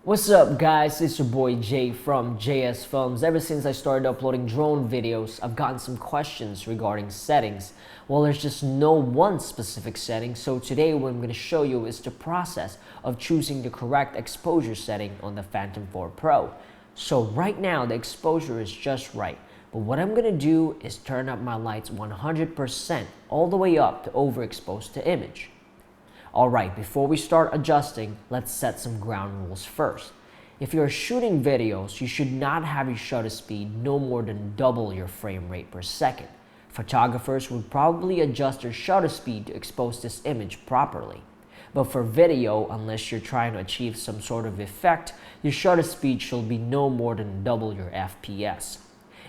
What's up guys, it's your boy Jay from JSFILMZ. Ever since I started uploading drone videos, I've gotten some questions regarding settings. Well, there's just no one specific setting, so today what I'm going to show you is the process of choosing the correct exposure setting on the Phantom 4 Pro. So right now the exposure is just right, but what I'm going to do is turn up my lights 100% all the way up to overexpose the image. Alright, before we start adjusting, let's set some ground rules first. If you're shooting videos, you should not have your shutter speed no more than double your frame rate per second. Photographers would probably adjust their shutter speed to expose this image properly. But for video, unless you're trying to achieve some sort of effect, your shutter speed should be no more than double your FPS.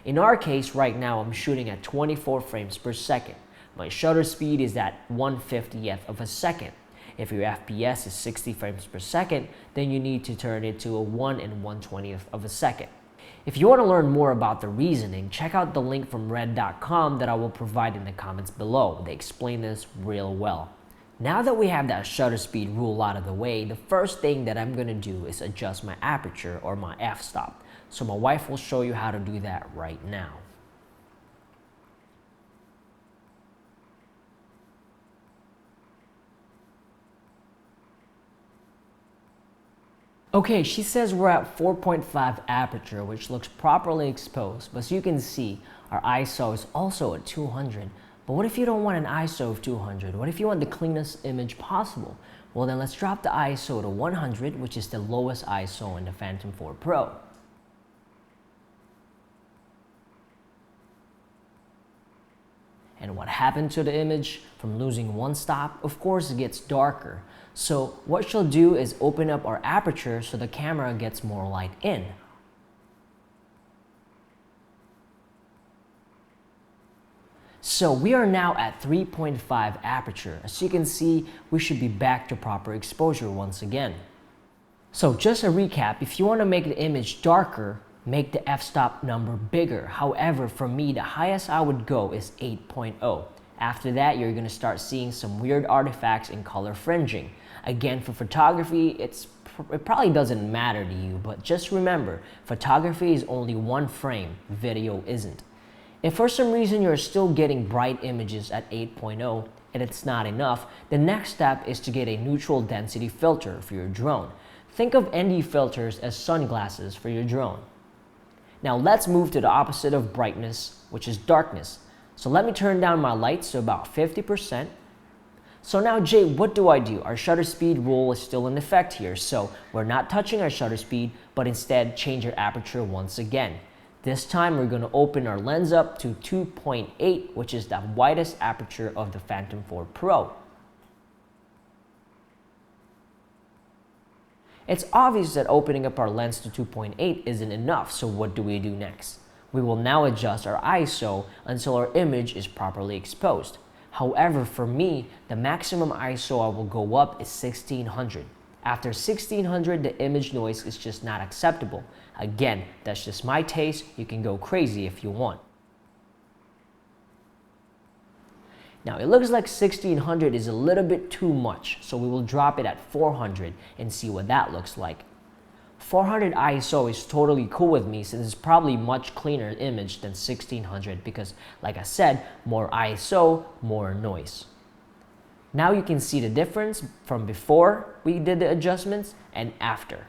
In our case, right now I'm shooting at 24 frames per second. My shutter speed is at 1/50th of a second. If your FPS is 60 frames per second, then you need to turn it to a 1 1/20th of a second. If you want to learn more about the reasoning, check out the link from red.com that I will provide in the comments below. They explain this real well. Now that we have that shutter speed rule out of the way, the first thing that I'm going to do is adjust my aperture or my f-stop. So my wife will show you how to do that right now. Okay, she says we're at 4.5 aperture, which looks properly exposed, but as you can see, our ISO is also at 200. But what if you don't want an ISO of 200? What if you want the cleanest image possible? Well, then let's drop the ISO to 100, which is the lowest ISO in the Phantom 4 Pro. And what happened to the image from losing one stop? Of course, it gets darker. So what she'll do is open up our aperture so the camera gets more light in. So we are now at 3.5 aperture. As you can see, we should be back to proper exposure once again. So just a recap, if you want to make the image darker, make the f-stop number bigger. However, for me, the highest I would go is 8.0. After that, you're going to start seeing some weird artifacts in color fringing. Again, for photography, it probably doesn't matter to you, but just remember, photography is only one frame, video isn't. If for some reason you're still getting bright images at 8.0 and it's not enough, the next step is to get a neutral density filter for your drone. Think of ND filters as sunglasses for your drone. Now let's move to the opposite of brightness, which is darkness. So let me turn down my lights to about 50%. So now Jay, what do? Our shutter speed rule is still in effect here, so we're not touching our shutter speed, but instead change our aperture once again. This time we're going to open our lens up to 2.8, which is the widest aperture of the Phantom 4 Pro. It's obvious that opening up our lens to 2.8 isn't enough, so what do we do next? We will now adjust our ISO until our image is properly exposed. However, for me, the maximum ISO I will go up is 1600. After 1600, the image noise is just not acceptable. Again, that's just my taste. You can go crazy if you want. Now, it looks like 1600 is a little bit too much, so we will drop it at 400 and see what that looks like. 400 ISO is totally cool with me since it's probably much cleaner image than 1600 because, like I said, more ISO, more noise. Now you can see the difference from before we did the adjustments and after.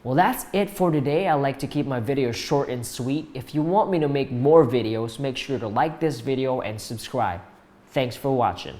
Well, that's it for today. I like to keep my videos short and sweet. If you want me to make more videos, make sure to like this video and subscribe. Thanks for watching.